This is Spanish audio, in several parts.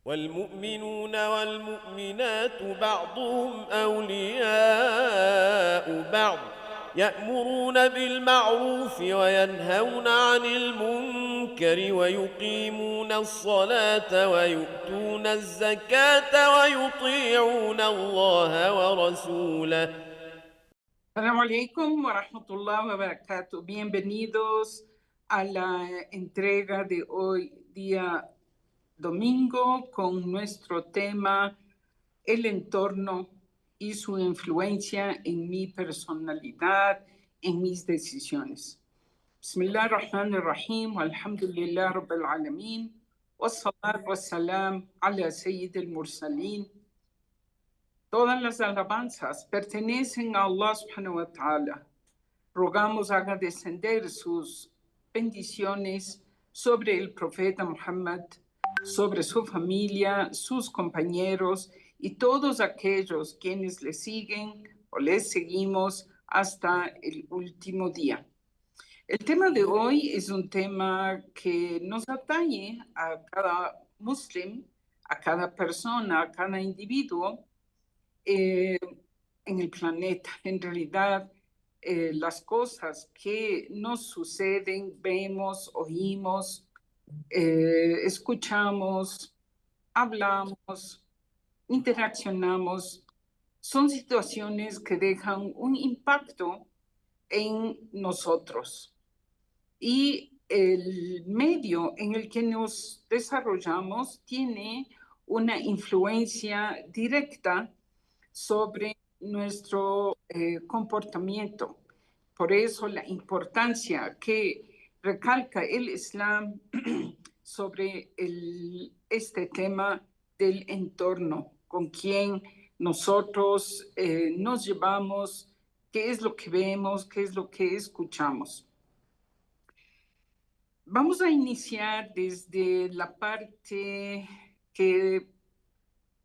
والمؤمنون والمؤمنات بعضهم أولياء بعض يأمرون بالمعروف وينهون عن المنكر ويقيمون الصلاة ويؤتون الزكاة ويطيعون الله ورسوله. Assalamu alaikum wa rahmatullahi wa barakatuh. Bienvenidos a la entrega de hoy, día domingo, con nuestro tema el entorno y su influencia en mi personalidad, en mis decisiones. Bismillah ar-Rahman ar-Rahim, alhamdulillah rabbil alamin, wassalat wassalam ala sayyid al-mursalin. Todas las alabanzas pertenecen a Allah subhanahu wa ta'ala. Rogamos haga descender sus bendiciones sobre el profeta Muhammad, sobre su familia, sus compañeros y todos aquellos quienes le siguen o les seguimos hasta el último día. El tema de hoy es un tema que nos atañe a cada muslim, a cada persona, a cada individuo en el planeta. En realidad, las cosas que nos suceden, vemos, oímos, escuchamos, hablamos, interaccionamos, son situaciones que dejan un impacto en nosotros. Y el medio en el que nos desarrollamos tiene una influencia directa sobre nuestro comportamiento. Por eso la importancia que recalca el Islam sobre este tema del entorno, con quien nosotros nos llevamos, qué es lo que vemos, qué es lo que escuchamos. Vamos a iniciar desde la parte que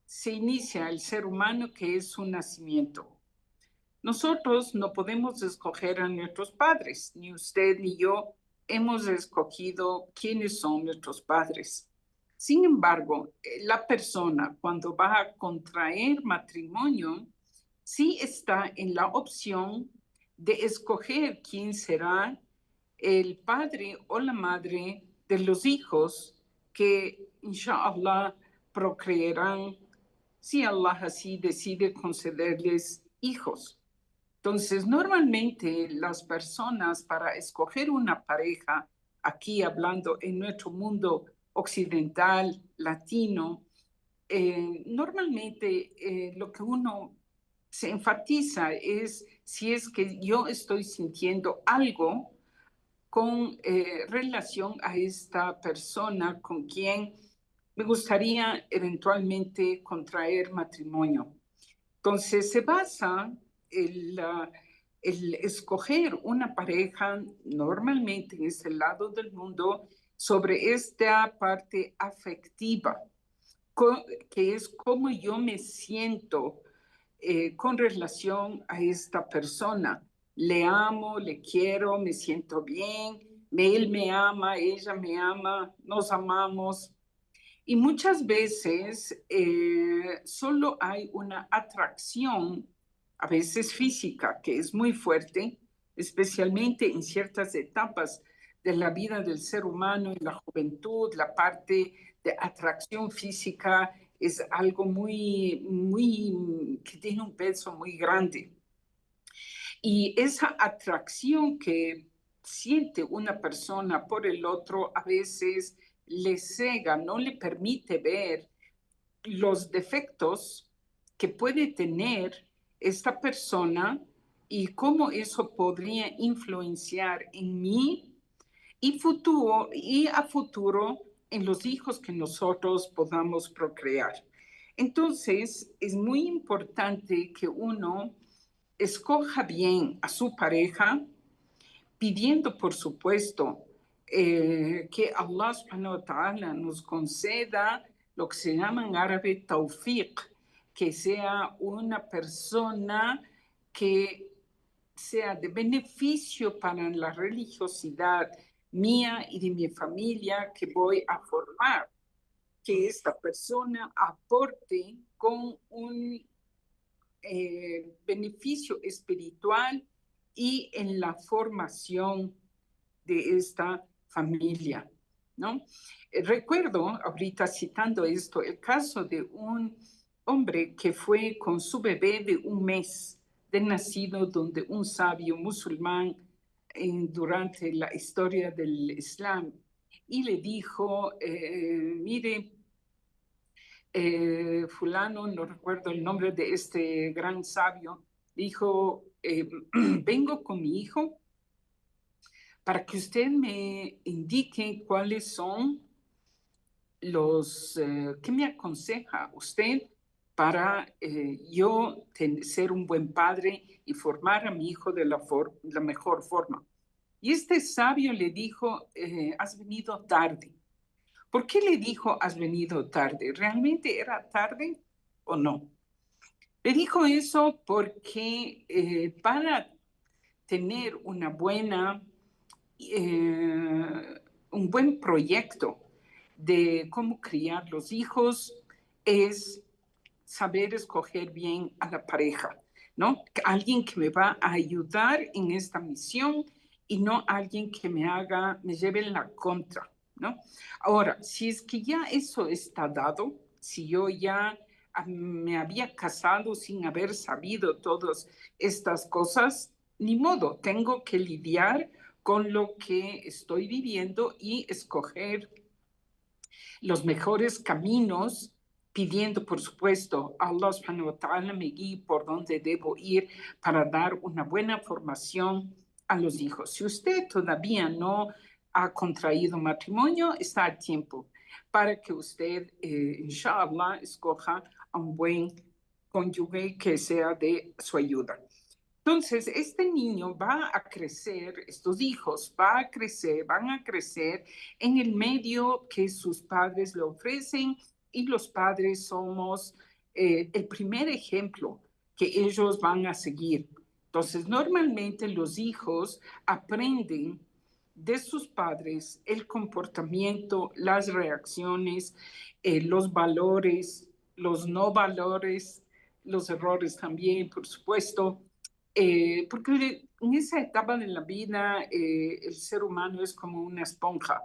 se inicia el ser humano, que es su nacimiento. Nosotros no podemos escoger a nuestros padres, ni usted ni yo hemos escogido quiénes son nuestros padres. Sin embargo, la persona cuando va a contraer matrimonio, sí está en la opción de escoger quién será el padre o la madre de los hijos que, inshallah, procrearán si Allah así decide concederles hijos. Entonces, normalmente las personas para escoger una pareja, aquí hablando en nuestro mundo occidental, latino, normalmente lo que uno se enfatiza es si es que yo estoy sintiendo algo con relación a esta persona con quien me gustaría eventualmente contraer matrimonio. Entonces se basa el escoger una pareja normalmente en este lado del mundo sobre esta parte afectiva, que es cómo yo me siento con relación a esta persona. Le amo, le quiero, me siento bien, él me ama, ella me ama, nos amamos. Y muchas veces solo hay una atracción, a veces física, que es muy fuerte, especialmente en ciertas etapas de la vida del ser humano, en la juventud, la parte de atracción física es algo que tiene un peso muy grande. Y esa atracción que siente una persona por el otro a veces le cega, no le permite ver los defectos que puede tener esta persona y cómo eso podría influenciar en mí y a futuro en los hijos que nosotros podamos procrear. Entonces, es muy importante que uno escoja bien a su pareja, pidiendo, por supuesto, que Allah subhanahu wa ta'ala nos conceda lo que se llama en árabe tawfiq, que sea una persona que sea de beneficio para la religiosidad mía y de mi familia que voy a formar. que esta persona aporte con un beneficio espiritual y en la formación de esta familia, ¿no? Recuerdo, ahorita citando esto, el caso de un hombre que fue con su bebé de 1 mes de nacido, donde un sabio musulmán durante la historia del Islam, y le dijo, mire, fulano, no recuerdo el nombre de este gran sabio, dijo, vengo con mi hijo para que usted me indique cuáles son ¿qué me aconseja usted para yo ser un buen padre y formar a mi hijo de la mejor forma? Y este sabio le dijo, has venido tarde. ¿Por qué le dijo, has venido tarde? ¿Realmente era tarde o no? Le dijo eso porque para tener un buen proyecto de cómo criar los hijos es saber escoger bien a la pareja, ¿no? Alguien que me va a ayudar en esta misión y no alguien que me lleve en la contra, ¿no? Ahora, si es que ya eso está dado, si yo ya me había casado sin haber sabido todas estas cosas, ni modo, tengo que lidiar con lo que estoy viviendo y escoger los mejores caminos, pidiendo, por supuesto, a Allah subhanahu wa ta'ala me guíe por donde debo ir para dar una buena formación a los hijos. Si usted todavía no ha contraído matrimonio, está a tiempo para que usted, inshallah, escoja a un buen cónyuge que sea de su ayuda. Entonces, este niño va a crecer, estos hijos van a crecer en el medio que sus padres le ofrecen, y los padres somos el primer ejemplo que ellos van a seguir. Entonces, normalmente los hijos aprenden de sus padres el comportamiento, las reacciones, los valores, los no valores, los errores también, por supuesto. Porque en esa etapa de la vida el ser humano es como una esponja,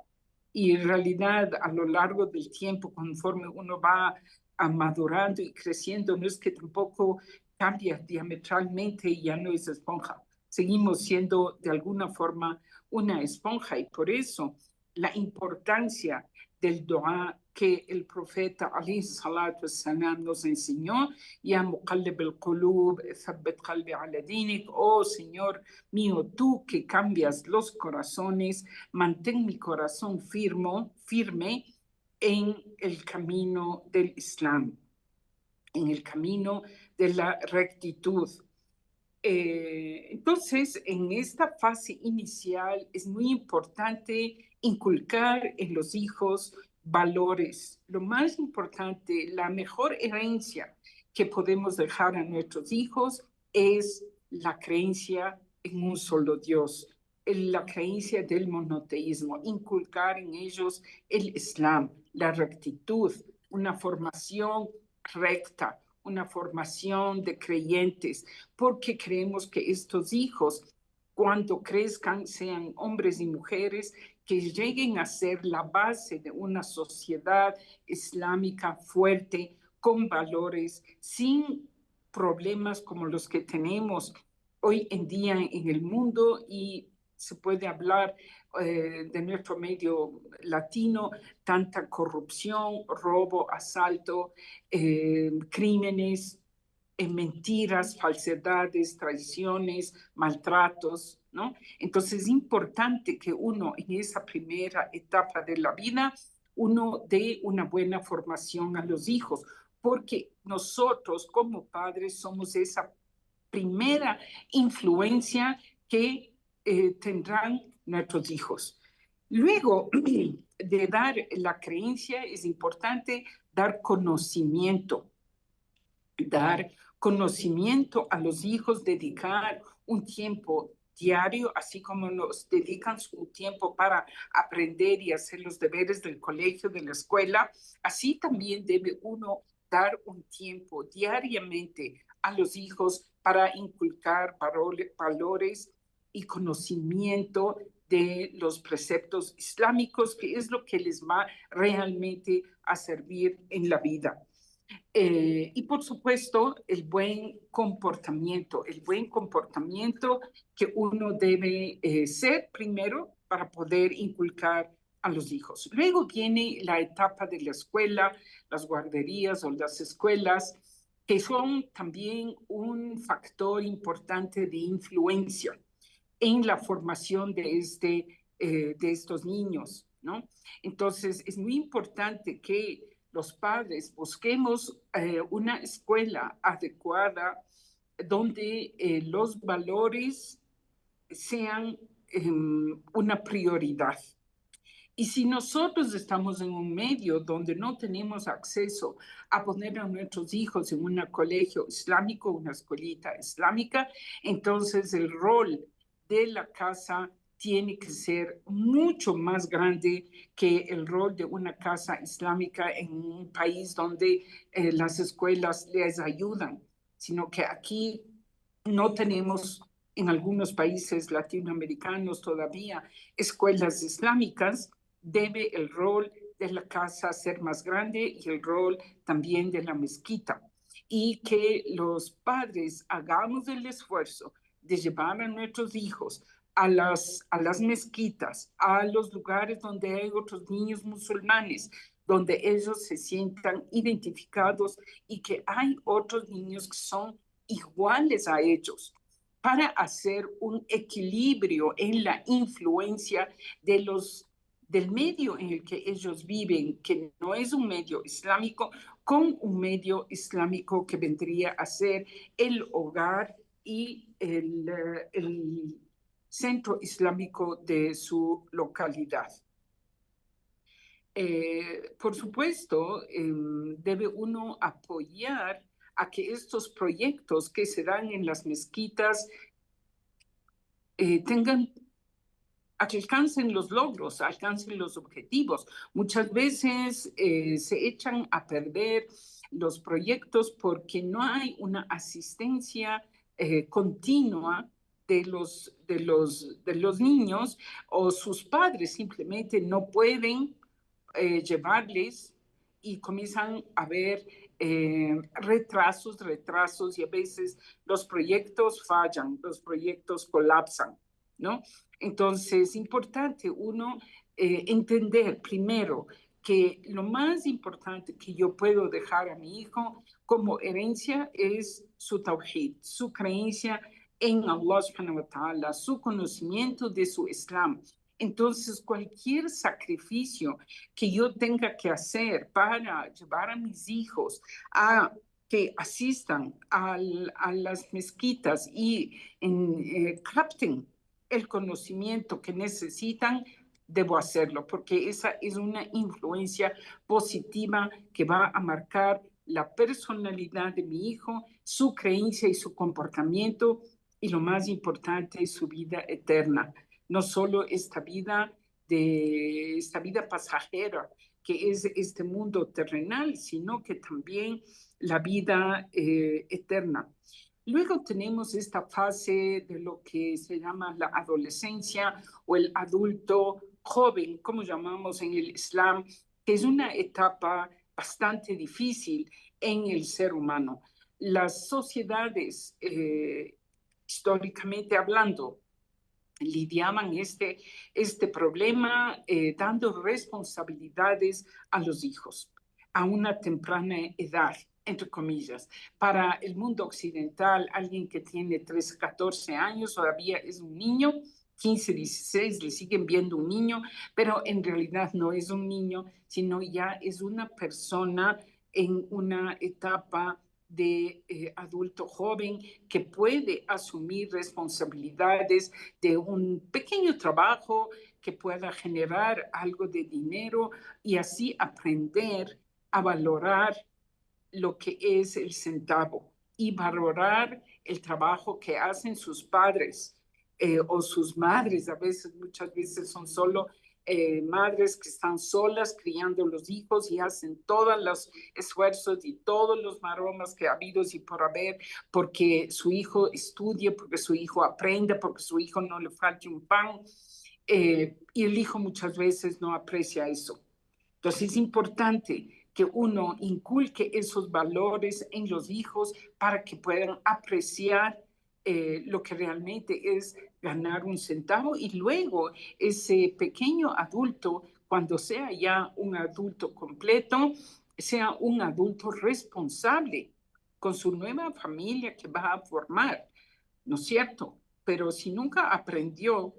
y en realidad a lo largo del tiempo, conforme uno va madurando y creciendo, no es que tampoco cambia diametralmente y ya no es esponja. Seguimos siendo de alguna forma una esponja, y por eso la importancia del dua que el profeta alayhi salatu wassalam nos enseñó: Ya muqallib al-qulub, thabbit qalbi ala dinik. Oh Señor mío, tú que cambias los corazones, mantén mi corazón firme en el camino del Islam, en el camino de la rectitud. Entonces, en esta fase inicial es muy importante inculcar en los hijos valores. Lo más importante, la mejor herencia que podemos dejar a nuestros hijos es la creencia en un solo Dios, la creencia del monoteísmo, inculcar en ellos el Islam, la rectitud, una formación recta, una formación de creyentes, porque creemos que estos hijos, cuando crezcan, sean hombres y mujeres que lleguen a ser la base de una sociedad islámica fuerte, con valores, sin problemas como los que tenemos hoy en día en el mundo. Y se puede hablar de nuestro medio latino, tanta corrupción, robo, asalto, crímenes, mentiras, falsedades, traiciones, maltratos, ¿no? Entonces es importante que uno en esa primera etapa de la vida, uno dé una buena formación a los hijos, porque nosotros como padres somos esa primera influencia que tendrán nuestros hijos. Luego de dar la creencia, es importante dar conocimiento a los hijos, dedicar un tiempo diario, así como nos dedican su tiempo para aprender y hacer los deberes del colegio, de la escuela, así también debe uno dar un tiempo diariamente a los hijos para inculcar valores y conocimiento de los preceptos islámicos, que es lo que les va realmente a servir en la vida. Y por supuesto, el buen comportamiento que uno debe ser primero para poder inculcar a los hijos. Luego viene la etapa de la escuela, las guarderías o las escuelas, que son también un factor importante de influencia en la formación de estos niños, ¿no? Entonces, es muy importante que los padres busquemos una escuela adecuada donde los valores sean una prioridad. Y si nosotros estamos en un medio donde no tenemos acceso a poner a nuestros hijos en un colegio islámico, una escuelita islámica, entonces el rol de la casa tiene que ser mucho más grande que el rol de una casa islámica en un país donde las escuelas les ayudan, sino que aquí no tenemos en algunos países latinoamericanos todavía escuelas islámicas. Debe el rol de la casa ser más grande y el rol también de la mezquita. Y que los padres hagamos el esfuerzo de llevar a nuestros hijos a las mezquitas, a los lugares donde hay otros niños musulmanes, donde ellos se sientan identificados y que hay otros niños que son iguales a ellos, para hacer un equilibrio en la influencia del medio en el que ellos viven, que no es un medio islámico, con un medio islámico que vendría a ser el hogar y el centro islámico de su localidad. Por supuesto, debe uno apoyar a que estos proyectos que se dan en las mezquitas alcancen los logros, alcancen los objetivos. Muchas veces se echan a perder los proyectos porque no hay una asistencia continua de los niños, o sus padres simplemente no pueden llevarles, y comienzan a haber retrasos, y a veces los proyectos fallan, los proyectos colapsan, ¿no? Entonces, es importante uno entender primero que lo más importante que yo puedo dejar a mi hijo como herencia es su tawhid, su creencia en Allah subhanahu wa ta'ala, su conocimiento de su Islam. Entonces, cualquier sacrificio que yo tenga que hacer para llevar a mis hijos a que asistan a las mezquitas y capten el conocimiento que necesitan, debo hacerlo, porque esa es una influencia positiva que va a marcar la personalidad de mi hijo, su creencia y su comportamiento, y lo más importante, su vida eterna. No solo esta vida pasajera que es este mundo terrenal, sino que también la vida eterna. Luego tenemos esta fase de lo que se llama la adolescencia o el adulto joven, como llamamos en el Islam, que es una etapa bastante difícil en el ser humano. Las sociedades, históricamente hablando, lidiaban este problema dando responsabilidades a los hijos a una temprana edad, entre comillas. Para el mundo occidental, alguien que tiene 13, 14 años todavía es un niño, 15, 16 le siguen viendo un niño, pero en realidad no es un niño, sino ya es una persona en una etapa de adulto joven que puede asumir responsabilidades de un pequeño trabajo que pueda generar algo de dinero, y así aprender a valorar lo que es el centavo y valorar el trabajo que hacen sus padres. o sus madres, muchas veces son solo madres que están solas criando los hijos y hacen todos los esfuerzos y todos los maromas que ha habido y por haber, porque su hijo estudie, porque su hijo aprenda, porque su hijo no le falte un pan. Y el hijo muchas veces no aprecia eso. Entonces es importante que uno inculque esos valores en los hijos para que puedan apreciar lo que realmente es ganar un centavo y luego ese pequeño adulto, cuando sea ya un adulto completo, sea un adulto responsable con su nueva familia que va a formar, ¿no es cierto? Pero si nunca aprendió,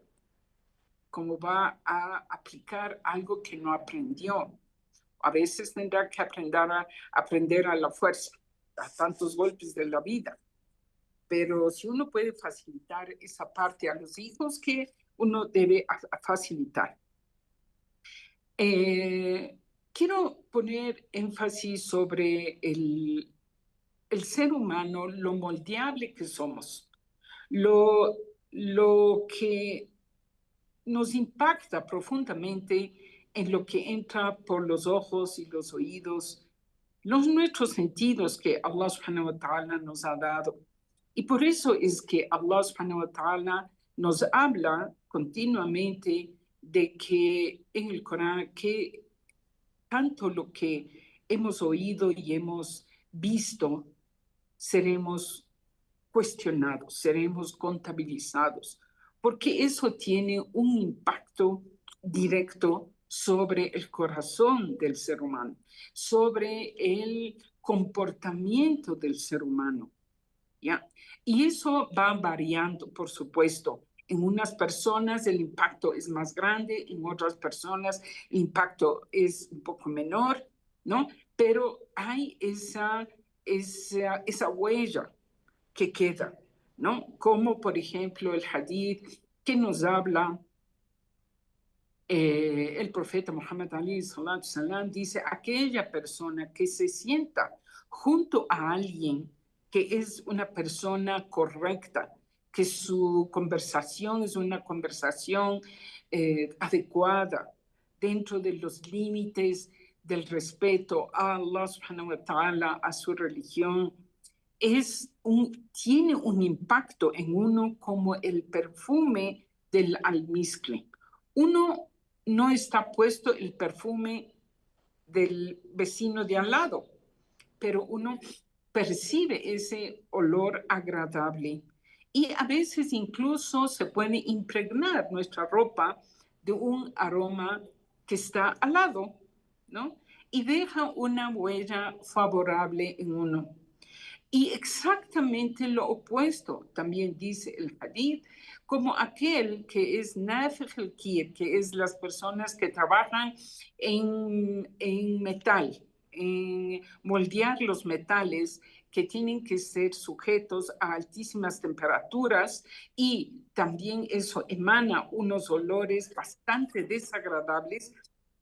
¿cómo va a aplicar algo que no aprendió? A veces tendrá que aprender a la fuerza, a tantos golpes de la vida. Pero si uno puede facilitar esa parte a los hijos, que uno debe facilitar. Quiero poner énfasis sobre el ser humano, lo moldeable que somos, lo que nos impacta profundamente en lo que entra por los ojos y los oídos, nuestros sentidos que Allah subhanahu wa ta'ala nos ha dado. Y por eso es que Allah subhanahu wa ta'ala nos habla continuamente de que en el Corán, que tanto lo que hemos oído y hemos visto, seremos cuestionados, seremos contabilizados, porque eso tiene un impacto directo sobre el corazón del ser humano, sobre el comportamiento del ser humano, ¿ya? Y eso va variando, por supuesto. En unas personas el impacto es más grande, en otras personas el impacto es un poco menor, ¿no? Pero hay esa huella que queda, ¿no? Como por ejemplo el hadith que nos habla el profeta Muhammad Ali sallam, dice: aquella persona que se sienta junto a alguien que es una persona correcta, que su conversación es una conversación adecuada dentro de los límites del respeto a Allah subhanahu wa ta'ala, a su religión, tiene un impacto en uno como el perfume del almizcle. Uno no está puesto el perfume del vecino de al lado, pero uno percibe ese olor agradable y a veces incluso se puede impregnar nuestra ropa de un aroma que está al lado, ¿no? Y deja una huella favorable en uno. Y exactamente lo opuesto también dice el hadith, como aquel que es nafiq al-kir, que es las personas que trabajan en metal, en moldear los metales que tienen que ser sujetos a altísimas temperaturas, y también eso emana unos olores bastante desagradables,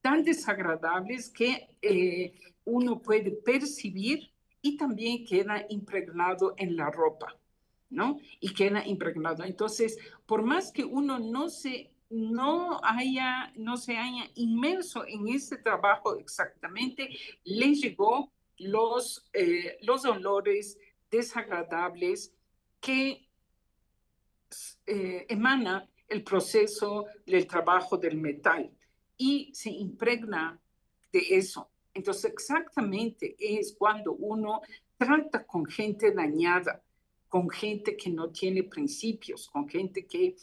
tan desagradables que uno puede percibir y también queda impregnado en la ropa, ¿no? Y queda impregnado. Entonces, por más que uno no se haya inmerso en ese trabajo exactamente, le llegó los olores desagradables que emana el proceso del trabajo del metal y se impregna de eso. Entonces, exactamente es cuando uno trata con gente dañada, con gente que no tiene principios, con gente que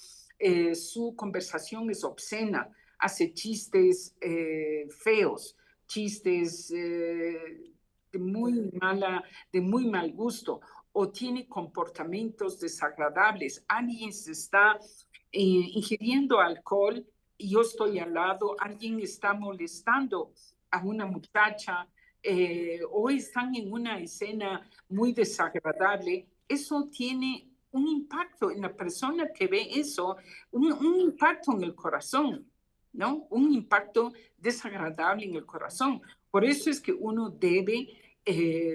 su conversación es obscena, hace chistes feos, chistes de muy mal gusto, o tiene comportamientos desagradables. Alguien se está ingiriendo alcohol y yo estoy al lado, alguien está molestando a una muchacha o están en una escena muy desagradable. Eso tiene un impacto en la persona que ve eso, un impacto en el corazón, ¿no? Un impacto desagradable en el corazón. Por eso es que uno debe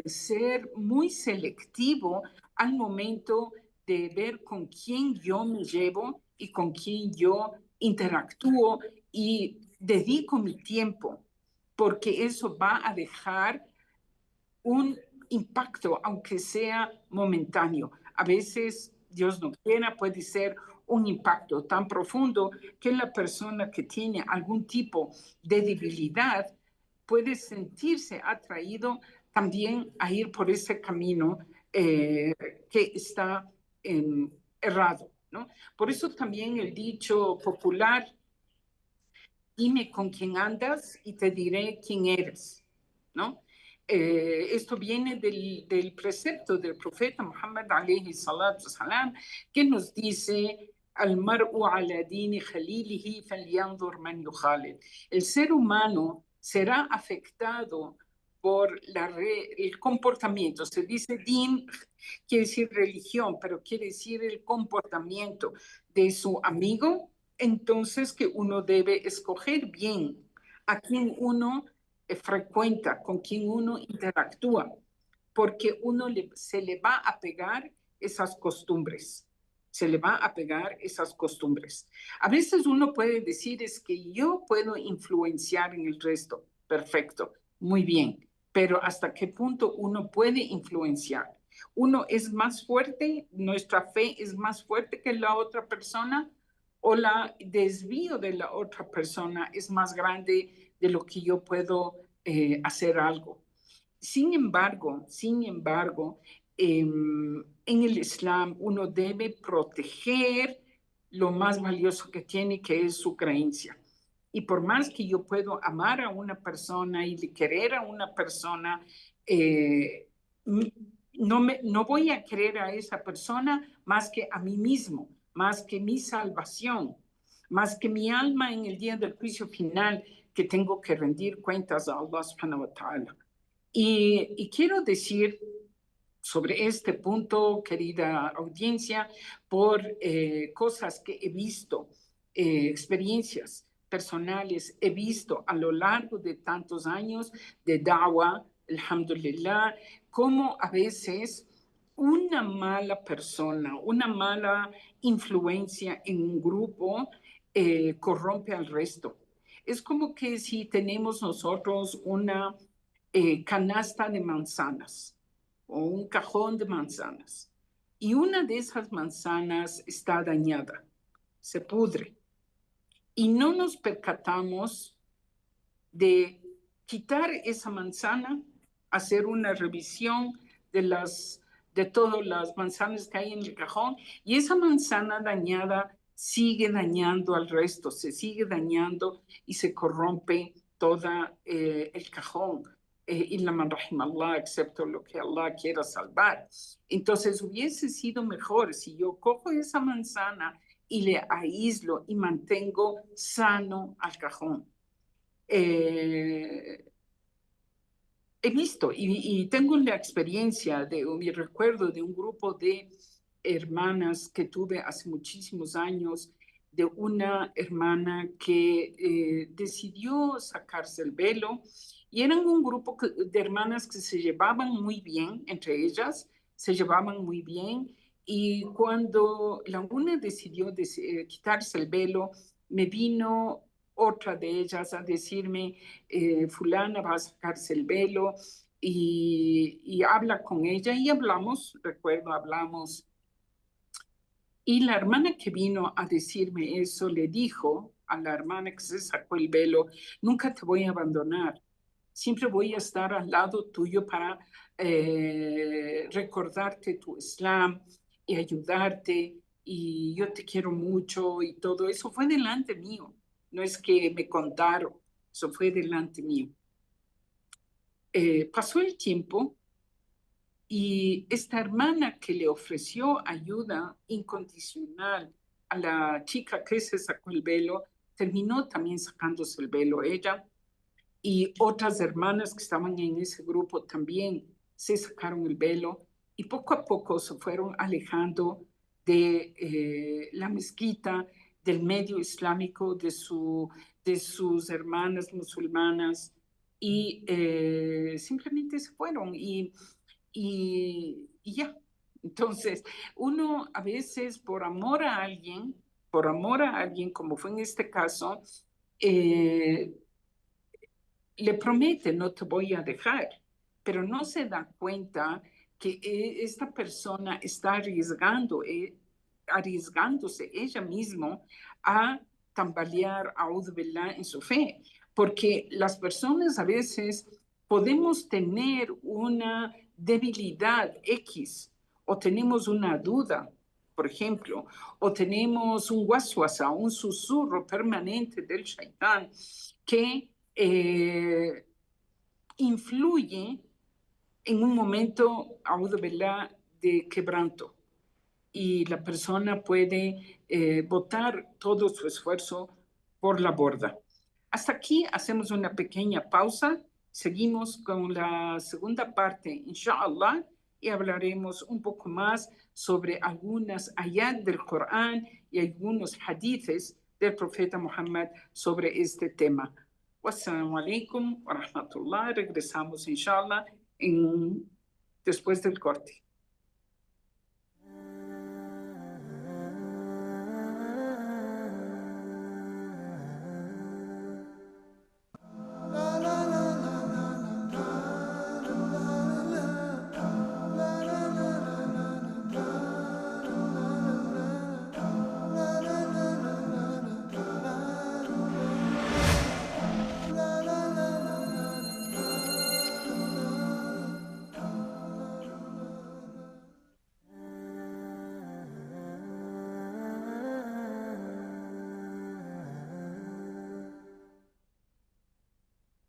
ser muy selectivo al momento de ver con quién yo me llevo y con quién yo interactúo y dedico mi tiempo, porque eso va a dejar un impacto, aunque sea momentáneo. A veces, Dios no quiera, puede ser un impacto tan profundo que la persona que tiene algún tipo de debilidad puede sentirse atraído también a ir por ese camino que está errado, ¿no? Por eso también el dicho popular, dime con quién andas y te diré quién eres, ¿no? Esto viene del precepto del profeta Muhammad alayhi salatu salam, que nos dice, al mar'u ala dini khalilihi falyanzur man yukhalil. El ser humano será afectado por el comportamiento. Se dice din, quiere decir religión, pero quiere decir el comportamiento de su amigo. Entonces que uno debe escoger bien a quien uno frecuenta, con quien uno interactúa, porque se le va a pegar esas costumbres, se le va a pegar esas costumbres. A veces uno puede decir, es que yo puedo influenciar en el resto, perfecto, muy bien, pero ¿hasta qué punto uno puede influenciar? Uno es más fuerte, nuestra fe es más fuerte que la otra persona, o la desvío de la otra persona es más grande de lo que yo puedo hacer algo. Sin embargo, en el Islam uno debe proteger lo más valioso que tiene, que es su creencia. Y por más que yo puedo amar a una persona y querer a una persona, no voy a querer a esa persona más que a mí mismo, más que mi salvación, más que mi alma en el día del juicio final, que tengo que rendir cuentas a Allah subhanahu wa ta'ala. Y quiero decir sobre este punto, querida audiencia, por cosas que he visto, experiencias personales, he visto a lo largo de tantos años de da'wah, alhamdulillah, cómo a veces una mala persona, una mala influencia en un grupo corrompe al resto. Es como que si tenemos nosotros una canasta de manzanas o un cajón de manzanas y una de esas manzanas está dañada, se pudre, y no nos percatamos de quitar esa manzana, hacer una revisión de todas las manzanas que hay en el cajón, y esa manzana dañada sigue dañando al resto, se sigue dañando y se corrompe todo el cajón. Y la manrahim Allah, excepto lo que Allah quiera salvar. Entonces hubiese sido mejor si yo cojo esa manzana y le aíslo y mantengo sano al cajón. He visto y tengo la experiencia mi recuerdo de un grupo de hermanas que tuve hace muchísimos años, de una hermana que decidió sacarse el velo, y eran un grupo de hermanas que se llevaban muy bien entre ellas, se llevaban muy bien, y cuando la una decidió quitarse el velo, me vino otra de ellas a decirme, fulana va a sacarse el velo, y habla con ella, y hablamos, recuerdo, hablamos, y la hermana que vino a decirme eso le dijo a la hermana que se sacó el velo, nunca te voy a abandonar, siempre voy a estar al lado tuyo para recordarte tu Islam y ayudarte, y yo te quiero mucho, y todo eso fue delante mío, no es que me contaron, eso fue delante mío. Pasó el tiempo y esta hermana que le ofreció ayuda incondicional a la chica que se sacó el velo, terminó también sacándose el velo ella, y otras hermanas que estaban en ese grupo también se sacaron el velo, y poco a poco se fueron alejando de la mezquita, del medio islámico, de sus hermanas musulmanas, y simplemente se fueron y ya. Entonces, uno a veces por amor a alguien, por amor a alguien, como fue en este caso, le promete, no te voy a dejar, pero no se da cuenta que esta persona está arriesgándose ella misma a tambalear a Billah en su fe, porque las personas a veces podemos tener una debilidad X o tenemos una duda, por ejemplo, o tenemos un waswasa, un susurro permanente del shaitán que influye en un momento, billah, de quebranto y la persona puede botar todo su esfuerzo por la borda. Hasta aquí hacemos una pequeña pausa. Seguimos con la segunda parte, inshallah, y hablaremos un poco más sobre algunas ayat del Corán y algunos hadithes del profeta Muhammad sobre este tema. Wassalamu alaikum wa rahmatullah. Regresamos, inshallah, después del corte.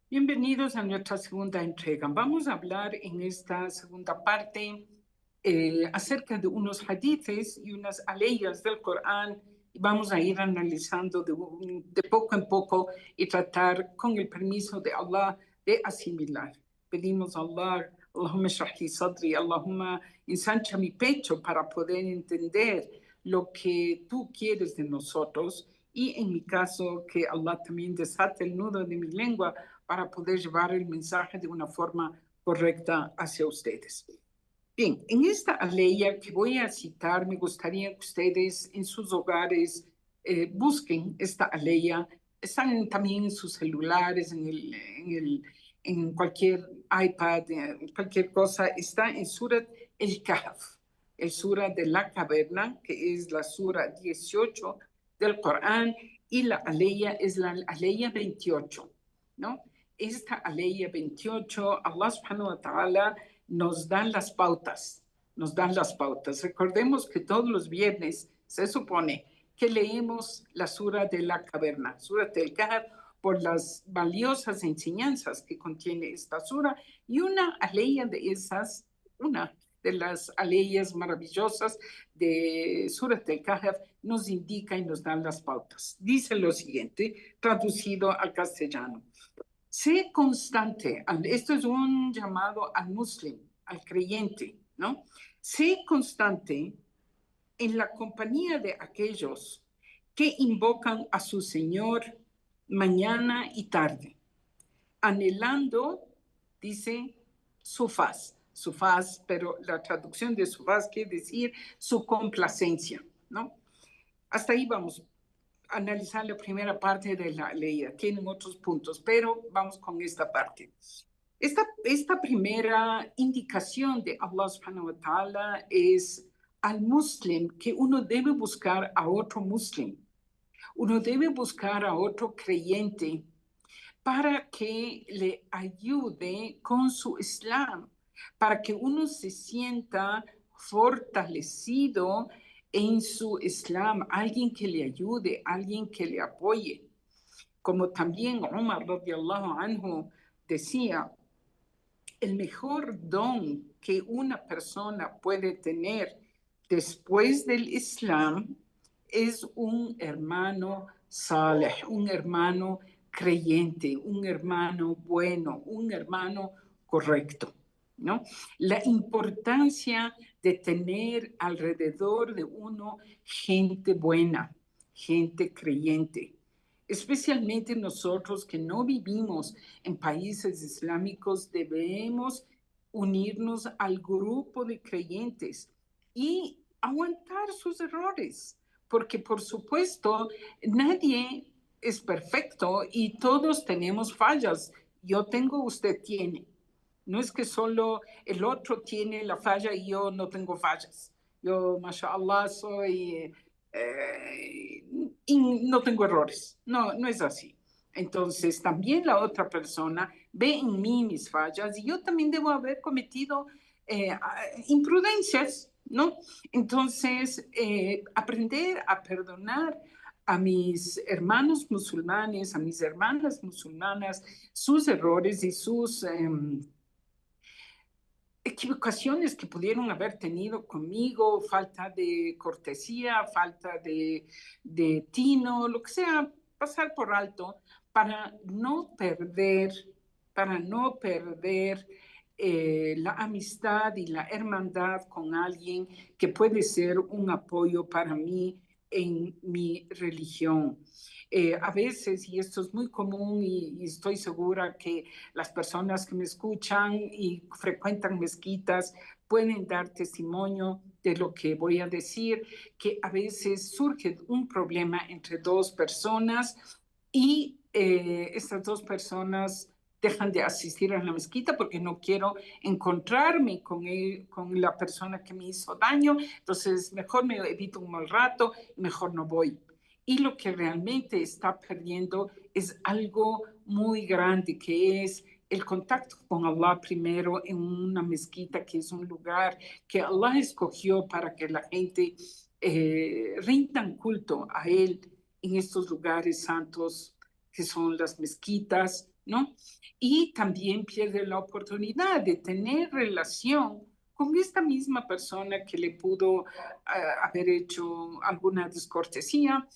Bienvenidos a nuestra segunda entrega. Vamos a hablar en esta segunda parte acerca de unos hadithes y unas aleyas del Corán. Y vamos a ir analizando de poco en poco y tratar, con el permiso de Allah, de asimilar. Pedimos a Allah, Allahumma shrah li sadri, Allahumma ensancha mi pecho para poder entender lo que tú quieres de nosotros. Y en mi caso, que Allah también desate el nudo de mi lengua para poder llevar el mensaje de una forma correcta hacia ustedes. Bien, en esta aleya que voy a citar, me gustaría que ustedes en sus hogares busquen esta aleya. Están también en sus celulares, en cualquier iPad, cualquier cosa. Está en Surat el-Kahf, el Sura de la caverna, que es la Sura 18 del Corán, y la aleya es la aleya 28, ¿no? Esta aleya 28, Allah subhanahu wa ta'ala nos dan las pautas, Recordemos que todos los viernes se supone que leemos la Sura de la caverna, Sura del Kahf, por las valiosas enseñanzas que contiene esta sura, y una de las aleyas maravillosas de Sura del Kahf nos indica y nos dan las pautas. Dice lo siguiente, traducido al castellano. Sé constante, esto es un llamado al muslim, al creyente, ¿no? Sé constante en la compañía de aquellos que invocan a su Señor mañana y tarde, anhelando, dice, su faz, pero la traducción de su faz quiere decir su complacencia, ¿no? Hasta ahí vamos. Analizar la primera parte de la ley. Tienen otros puntos, pero vamos con esta parte. Esta primera indicación de Allah subhanahu wa ta'ala es al muslim que uno debe buscar a otro muslim. Uno debe buscar a otro creyente para que le ayude con su Islam, para que uno se sienta fortalecido en su Islam, alguien que le ayude, alguien que le apoye. Como también Umar radiallahu anhu decía, el mejor don que una persona puede tener después del Islam es un hermano saleh, un hermano creyente, un hermano bueno, un hermano correcto, ¿no? La importancia de tener alrededor de uno gente buena, gente creyente, especialmente nosotros que no vivimos en países islámicos, debemos unirnos al grupo de creyentes y aguantar sus errores, porque por supuesto nadie es perfecto y todos tenemos fallas. Yo tengo, usted tiene. No es que solo el otro tiene la falla y yo no tengo fallas. Yo, mashallah, soy y no tengo errores. No, no es así. Entonces, también la otra persona ve en mí mis fallas y yo también debo haber cometido imprudencias, ¿no? Entonces, aprender a perdonar a mis hermanos musulmanes, a mis hermanas musulmanas, sus errores y sus equivocaciones que pudieron haber tenido conmigo, falta de cortesía, falta de tino, lo que sea, pasar por alto para no perder la amistad y la hermandad con alguien que puede ser un apoyo para mí en mi religión. A veces, y esto es muy común y estoy segura que las personas que me escuchan y frecuentan mezquitas pueden dar testimonio de lo que voy a decir, que a veces surge un problema entre dos personas y estas dos personas dejan de asistir a la mezquita porque no quiero encontrarme con la persona que me hizo daño, entonces mejor me evito un mal rato, mejor no voy. Y lo que realmente está perdiendo es algo muy grande, que es el contacto con Allah primero en una mezquita, que es un lugar que Allah escogió para que la gente rindan culto a Él en estos lugares santos que son las mezquitas, ¿no? Y también pierde la oportunidad de tener relación con esta misma persona que le pudo haber hecho alguna descortesía,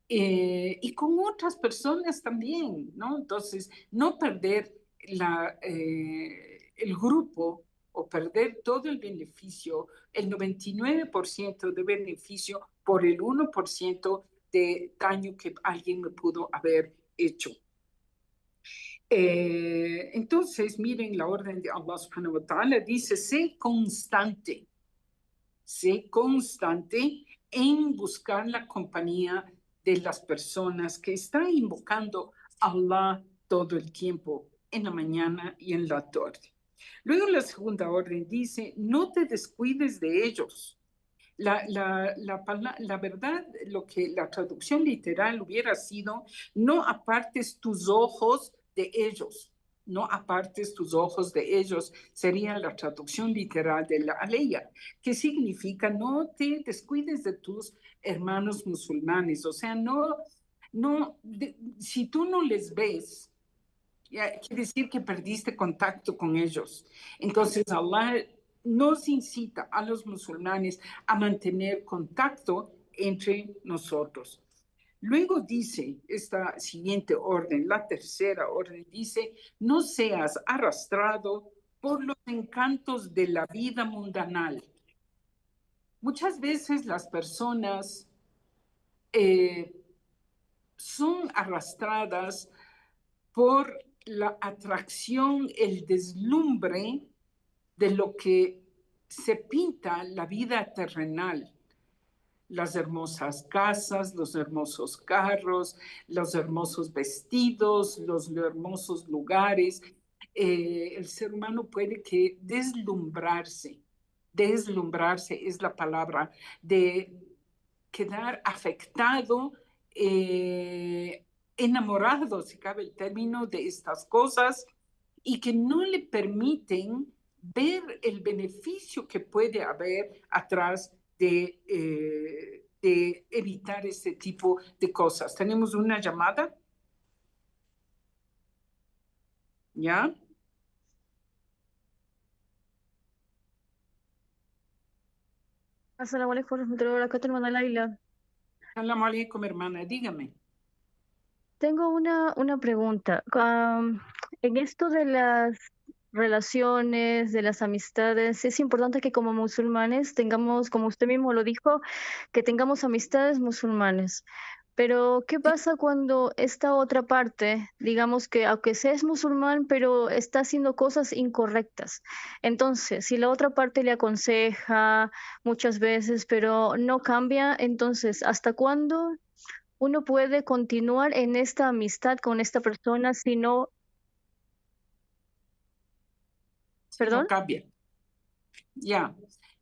y con otras personas también, ¿no? Entonces, no perder el grupo o perder todo el beneficio, el 99% de beneficio por el 1% de daño que alguien me pudo haber hecho. Entonces, miren la orden de Allah subhanahu wa ta'ala, dice, sé constante en buscar la compañía de las personas que están invocando a Allah todo el tiempo, en la mañana y en la tarde. Luego la segunda orden dice, no te descuides de ellos. La verdad, lo que la traducción literal hubiera sido, no apartes tus ojos de ellos. No apartes tus ojos de ellos, sería la traducción literal de la aleya, que significa no te descuides de tus hermanos musulmanes. O sea, si tú no les ves, quiere decir que perdiste contacto con ellos. Entonces, Allah nos incita a los musulmanes a mantener contacto entre nosotros. Luego dice esta siguiente orden, la tercera orden, dice, no seas arrastrado por los encantos de la vida mundanal. Muchas veces las personas son arrastradas por la atracción, el deslumbre de lo que se pinta la vida terrenal. Las hermosas casas, los hermosos carros, los hermosos vestidos, los hermosos lugares. El ser humano puede que deslumbrarse es la palabra, de quedar afectado, enamorado, si cabe el término, de estas cosas y que no le permiten ver el beneficio que puede haber atrás de evitar este tipo de cosas. ¿Tenemos una llamada? ¿Ya? Assalamu alaikum warahmatullahi wabarakatuh, hermana Laila. Salam alaikum, hermana, dígame. Tengo una pregunta. En esto de las relaciones, de las amistades, es importante que como musulmanes tengamos, como usted mismo lo dijo, que tengamos amistades musulmanes. Pero, ¿qué pasa cuando esta otra parte, digamos que aunque sea es musulmán, pero está haciendo cosas incorrectas? Entonces, si la otra parte le aconseja muchas veces, pero no cambia, entonces, ¿hasta cuándo uno puede continuar en esta amistad con esta persona si no, Si no perdón? cambia. Ya.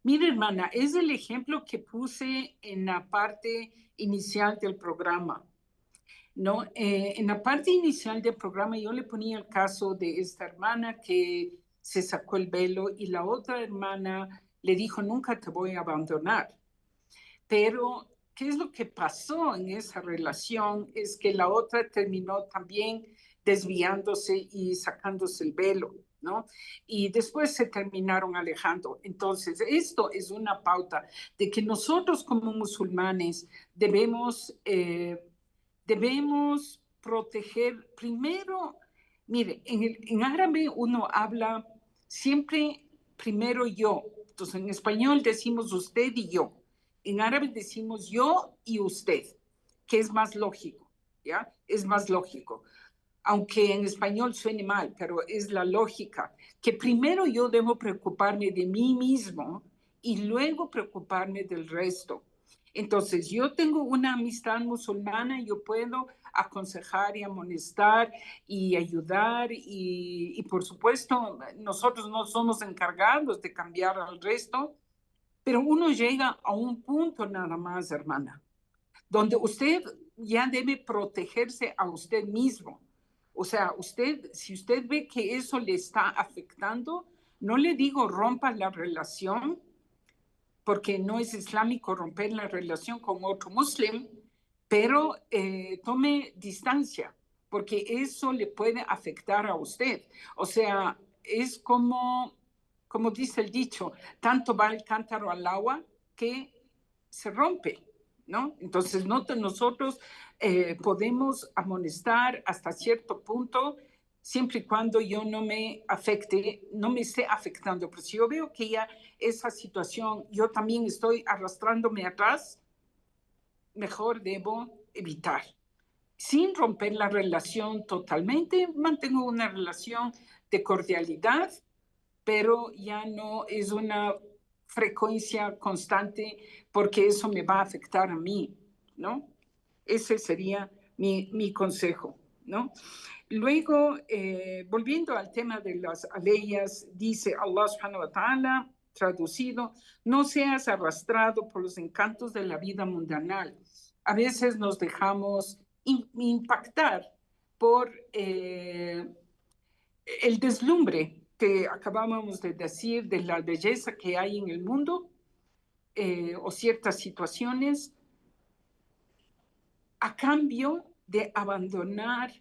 Mire, hermana, es el ejemplo que puse en la parte inicial del programa. ¿No? En la parte inicial del programa yo le ponía el caso de esta hermana que se sacó el velo y la otra hermana le dijo, nunca te voy a abandonar. Pero, ¿qué es lo que pasó en esa relación? Es que la otra terminó también desviándose y sacándose el velo, ¿no? Y después se terminaron alejando. Entonces, esto es una pauta de que nosotros como musulmanes debemos proteger primero, mire, en árabe uno habla siempre primero yo. Entonces, en español decimos usted y yo. En árabe decimos yo y usted, que es más lógico, ¿ya? Es más lógico. Aunque en español suene mal, pero es la lógica, que primero yo debo preocuparme de mí mismo y luego preocuparme del resto. Entonces, yo tengo una amistad musulmana, yo puedo aconsejar y amonestar y ayudar y por supuesto, nosotros no somos encargados de cambiar al resto, pero uno llega a un punto nada más, hermana, donde usted ya debe protegerse a usted mismo. O sea, si usted ve que eso le está afectando, no le digo rompa la relación, porque no es islámico romper la relación con otro musulmán, pero tome distancia, porque eso le puede afectar a usted. O sea, es como dice el dicho, tanto va el cántaro al agua que se rompe, ¿no? Entonces, nosotros podemos amonestar hasta cierto punto, siempre y cuando yo no me afecte, no me esté afectando. Pero si yo veo que ya esa situación, yo también estoy arrastrándome atrás, mejor debo evitar. Sin romper la relación totalmente, mantengo una relación de cordialidad, pero ya no es una frecuencia constante porque eso me va a afectar a mí, ¿no? Ese sería mi consejo, ¿no? Luego, volviendo al tema de las aleyas, dice Allah subhanahu wa ta'ala, traducido, no seas arrastrado por los encantos de la vida mundanal. A veces nos dejamos impactar por el deslumbre que acabábamos de decir de la belleza que hay en el mundo o ciertas situaciones a cambio de abandonar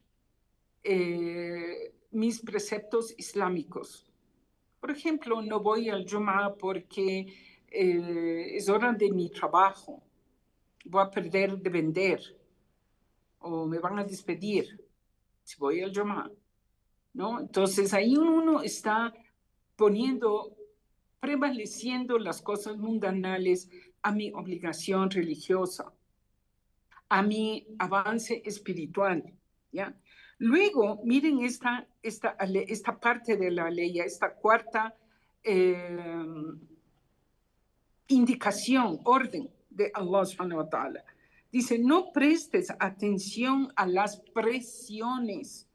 mis preceptos islámicos. Por ejemplo, no voy al Jum'ah porque es hora de mi trabajo, voy a perder de vender o me van a despedir si voy al Jum'ah, ¿no? Entonces ahí uno está prevaleciendo las cosas mundanales a mi obligación religiosa, a mi avance espiritual, ¿ya? Luego, miren esta parte de la ley, esta cuarta indicación, orden de Allah subhanahu wa ta'ala. Dice, no prestes atención a las presiones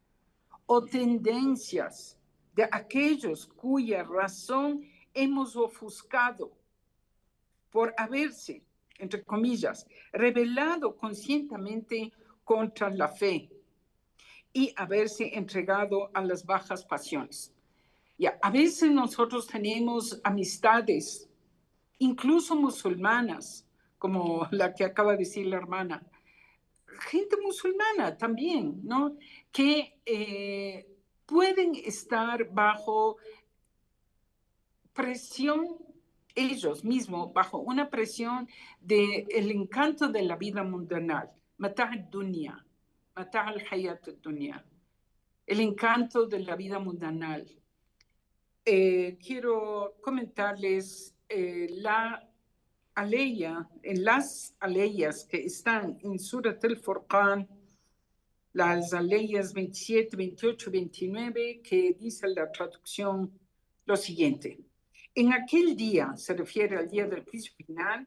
o tendencias de aquellos cuya razón hemos ofuscado por haberse, entre comillas, rebelado conscientemente contra la fe y haberse entregado a las bajas pasiones. Ya, a veces nosotros tenemos amistades, incluso musulmanas, como la que acaba de decir la hermana, gente musulmana también, ¿no? Que pueden estar bajo presión ellos mismos, bajo una presión del encanto de la vida mundanal, mata' al-dunya, mata' al-hayat al-dunya, el encanto de la vida mundanal. Quiero comentarles aleya, en las aleyas que están en Surat al-Furqan, las aleyas 27, 28, 29, que dice la traducción lo siguiente. En aquel día, se refiere al día del juicio final,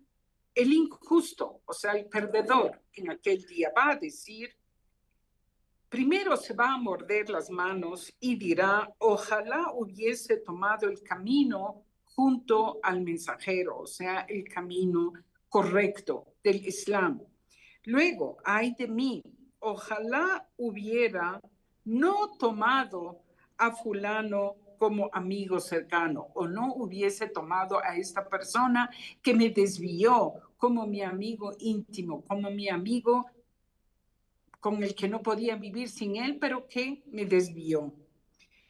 el injusto, o sea, el perdedor, en aquel día va a decir, primero se va a morder las manos y dirá, ojalá hubiese tomado el camino junto al mensajero, o sea, el camino correcto del Islam. Luego, ay de mí, ojalá hubiera no tomado a fulano como amigo cercano o no hubiese tomado a esta persona que me desvió como mi amigo íntimo, como mi amigo con el que no podía vivir sin él, pero que me desvió.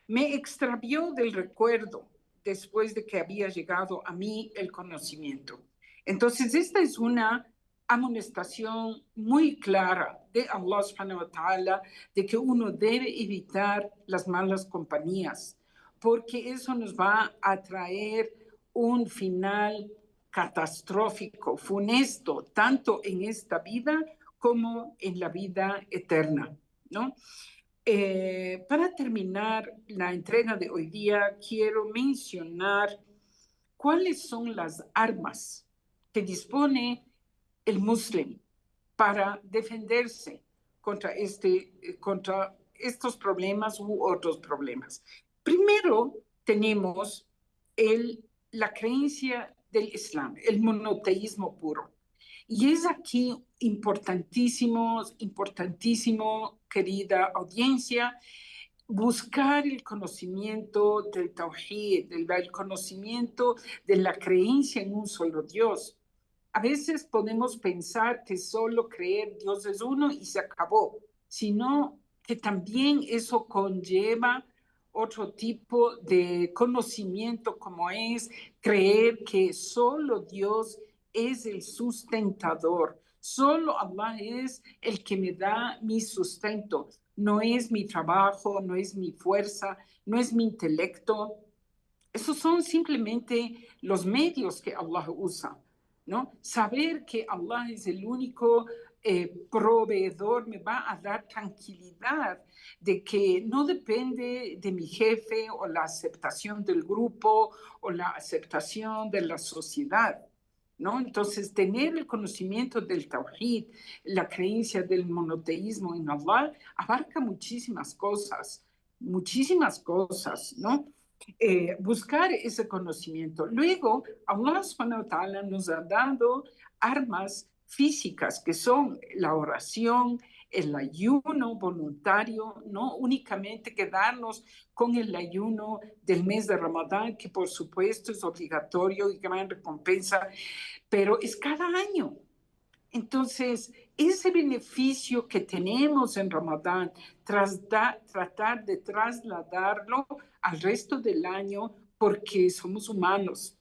Me extravió del recuerdo después de que había llegado a mí el conocimiento. Entonces, esta es una amonestación muy clara de Allah subhanahu wa ta'ala de que uno debe evitar las malas compañías, porque eso nos va a traer un final catastrófico, funesto, tanto en esta vida como en la vida eterna, ¿no? Para terminar la entrega de hoy día, quiero mencionar cuáles son las armas que dispone el musulmán para defenderse contra estos problemas u otros problemas. Primero tenemos la creencia del Islam, el monoteísmo puro. Y es aquí importantísimo, querida audiencia, buscar el conocimiento del Tawhid, el conocimiento de la creencia en un solo Dios. A veces podemos pensar que solo creer Dios es uno y se acabó, sino que también eso conlleva otro tipo de conocimiento, como es creer que solo Dios es el sustentador. Solo Allah es el que me da mi sustento. No es mi trabajo, no es mi fuerza, no es mi intelecto. Esos son simplemente los medios que Allah usa, ¿no? Saber que Allah es el único proveedor me va a dar tranquilidad de que no depende de mi jefe o la aceptación del grupo o la aceptación de la sociedad, ¿no? Entonces, tener el conocimiento del Tawhid, la creencia del monoteísmo en Allah, abarca muchísimas cosas, ¿no? Buscar ese conocimiento. Luego, Allah subhanahu wa ta'ala nos ha dado armas físicas que son la oración, el ayuno voluntario, no únicamente quedarnos con el ayuno del mes de Ramadán, que por supuesto es obligatorio y gran recompensa, pero es cada año. Entonces, ese beneficio que tenemos en Ramadán, tratar de trasladarlo al resto del año, porque somos humanos.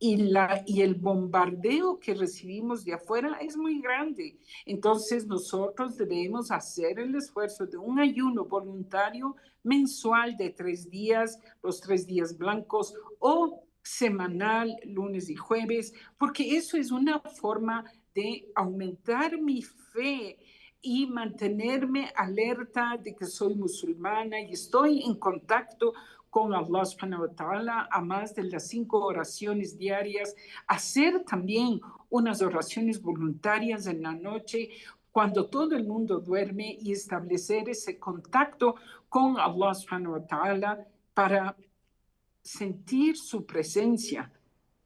Y el bombardeo que recibimos de afuera es muy grande. Entonces, nosotros debemos hacer el esfuerzo de un ayuno voluntario mensual de 3 días, los 3 días blancos, o semanal, lunes y jueves, porque eso es una forma de aumentar mi fe y mantenerme alerta de que soy musulmana y estoy en contacto con Allah subhanahu wa ta'ala, a más de las 5 oraciones diarias, hacer también unas oraciones voluntarias en la noche cuando todo el mundo duerme y establecer ese contacto con Allah subhanahu wa ta'ala para sentir su presencia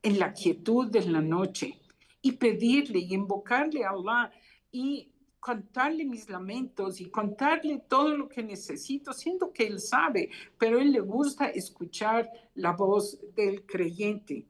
en la quietud de la noche y pedirle y invocarle a Allah y contarle mis lamentos y contarle todo lo que necesito, siendo que Él sabe, pero Él le gusta escuchar la voz del creyente.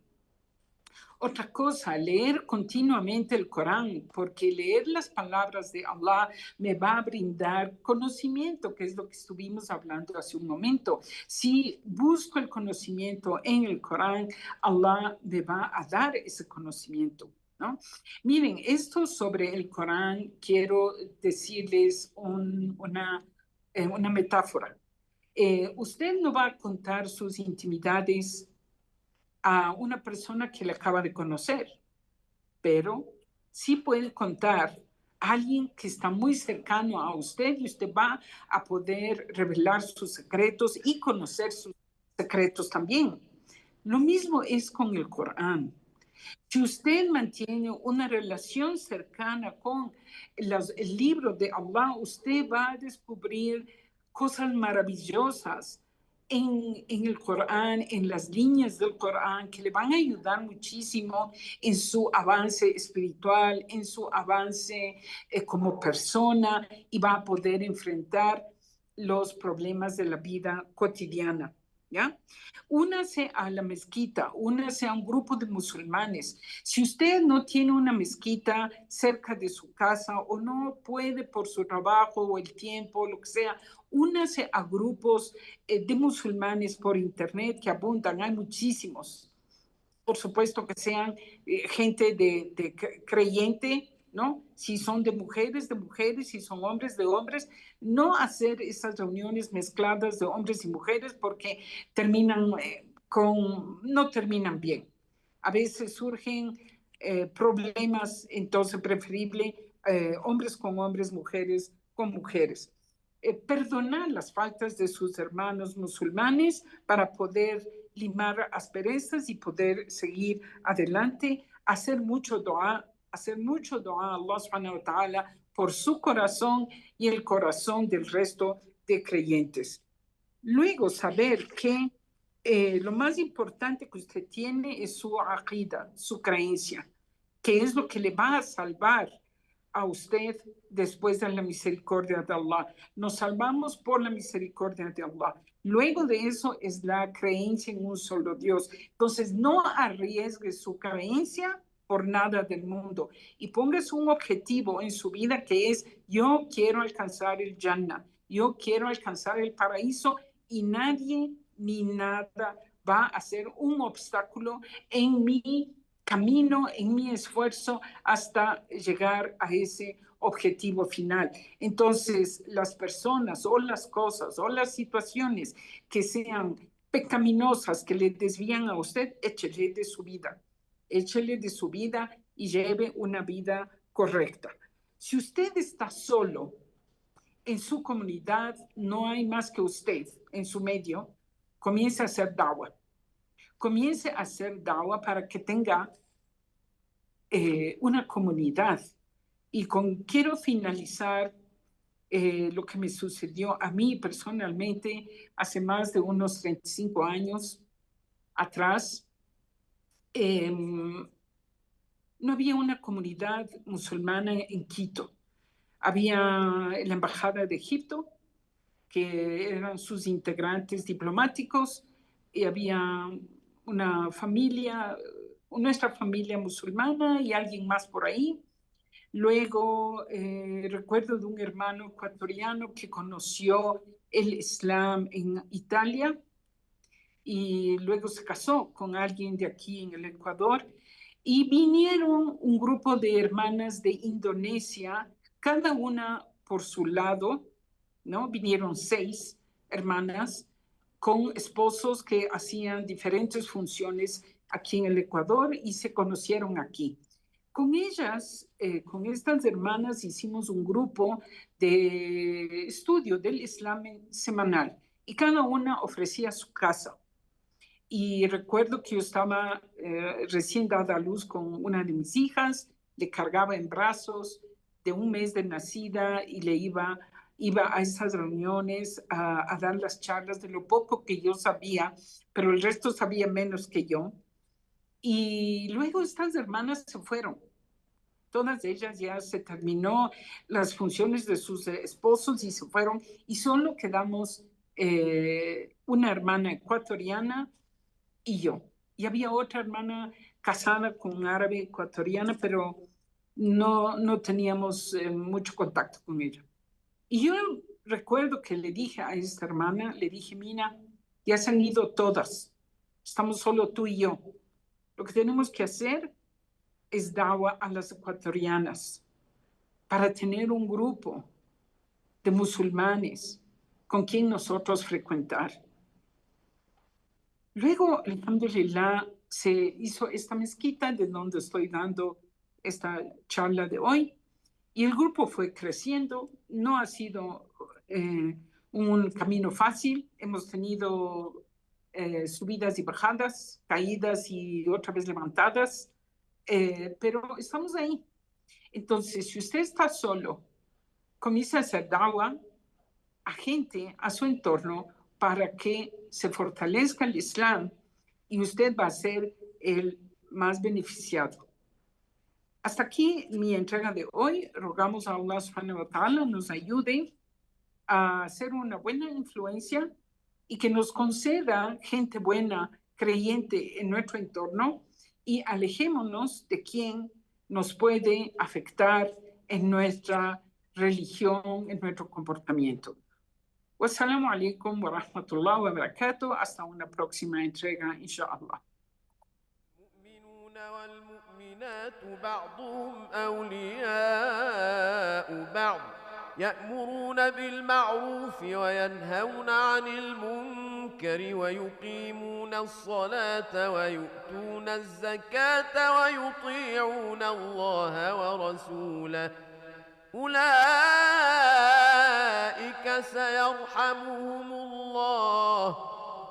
Otra cosa, leer continuamente el Corán, porque leer las palabras de Allah me va a brindar conocimiento, que es lo que estuvimos hablando hace un momento. Si busco el conocimiento en el Corán, Allah me va a dar ese conocimiento, ¿no? Miren, esto sobre el Corán, quiero decirles una metáfora. Usted no va a contar sus intimidades a una persona que le acaba de conocer, pero sí puede contar a alguien que está muy cercano a usted y usted va a poder revelar sus secretos y conocer sus secretos también. Lo mismo es con el Corán. Si usted mantiene una relación cercana con el libro de Allah, usted va a descubrir cosas maravillosas en el Corán, en las líneas del Corán, que le van a ayudar muchísimo en su avance espiritual, en su avance como persona, y va a poder enfrentar los problemas de la vida cotidiana. ¿Ya? Únase a la mezquita, únase a un grupo de musulmanes. Si usted no tiene una mezquita cerca de su casa o no puede por su trabajo o el tiempo, lo que sea, únase a grupos de musulmanes por internet que abundan, hay muchísimos. Por supuesto que sean gente de creyente, ¿no? Si son de mujeres, si son hombres, de hombres, no hacer esas reuniones mezcladas de hombres y mujeres porque terminan no terminan bien. A veces surgen problemas, entonces preferible hombres con hombres, mujeres con mujeres. Perdonar las faltas de sus hermanos musulmanes para poder limar asperezas y poder seguir adelante, hacer mucho dua a Allah subhanahu wa ta'ala por su corazón y el corazón del resto de creyentes. Luego, saber que lo más importante que usted tiene es su aqida, su creencia, que es lo que le va a salvar a usted después de la misericordia de Allah. Nos salvamos por la misericordia de Allah. Luego de eso es la creencia en un solo Dios. Entonces, no arriesgue su creencia por nada del mundo y póngase un objetivo en su vida que es: yo quiero alcanzar el Jannah, yo quiero alcanzar el paraíso, y nadie ni nada va a ser un obstáculo en mi camino, en mi esfuerzo hasta llegar a ese objetivo final. Entonces, las personas o las cosas o las situaciones que sean pecaminosas, que le desvían a usted, échele de su vida. Échele de su vida y lleve una vida correcta. Si usted está solo en su comunidad, no hay más que usted en su medio, comience a hacer da'wah. Comience a hacer da'wah para que tenga una comunidad. Y quiero finalizar lo que me sucedió a mí personalmente hace más de unos 35 años atrás. No había una comunidad musulmana en Quito. Había la Embajada de Egipto, que eran sus integrantes diplomáticos, y había una familia, nuestra familia musulmana y alguien más por ahí. Luego recuerdo de un hermano ecuatoriano que conoció el Islam en Italia y luego se casó con alguien de aquí en el Ecuador, y vinieron un grupo de hermanas de Indonesia, cada una por su lado, ¿no? Vinieron 6 hermanas con esposos que hacían diferentes funciones aquí en el Ecuador y se conocieron aquí. Con ellas, con estas hermanas, hicimos un grupo de estudio del Islam semanal y cada una ofrecía su casa. Y recuerdo que yo estaba recién dada a luz con una de mis hijas, le cargaba en brazos de 1 mes de nacida y le iba a esas reuniones a dar las charlas de lo poco que yo sabía, pero el resto sabía menos que yo. Y luego estas hermanas se fueron. Todas ellas ya se terminó las funciones de sus esposos y se fueron, y solo quedamos una hermana ecuatoriana y yo. Y había otra hermana casada con un árabe ecuatoriana, pero no teníamos mucho contacto con ella. Y yo recuerdo que le dije a esta hermana, le dije: Mina, ya se han ido todas, estamos solo tú y yo. Lo que tenemos que hacer es da'wah a las ecuatorianas para tener un grupo de musulmanes con quien nosotros frecuentar. Luego, alhamdulillah, se hizo esta mezquita de donde estoy dando esta charla de hoy. Y el grupo fue creciendo, no ha sido un camino fácil, hemos tenido subidas y bajadas, caídas y otra vez levantadas, pero estamos ahí. Entonces, si usted está solo, comienza a hacer da'wah a gente, a su entorno, para que se fortalezca el Islam y usted va a ser el más beneficiado. Hasta aquí mi entrega de hoy. Rogamos a Allah subhanahu wa ta'ala nos ayude a ser una buena influencia y que nos conceda gente buena, creyente en nuestro entorno y alejémonos de quien nos puede afectar en nuestra religión, en nuestro comportamiento. Wassalamu alaikum wa rahmatullahi wa barakatuh. Hasta una próxima entrega, inshallah. والمؤمنات بعضهم أولياء بعض يأمرون بالمعروف وينهون عن المنكر ويقيمون الصلاة ويؤتون الزكاة ويطيعون الله ورسوله أولئك سيرحمهم الله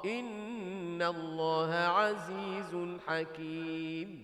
إن الله عزيز حكيم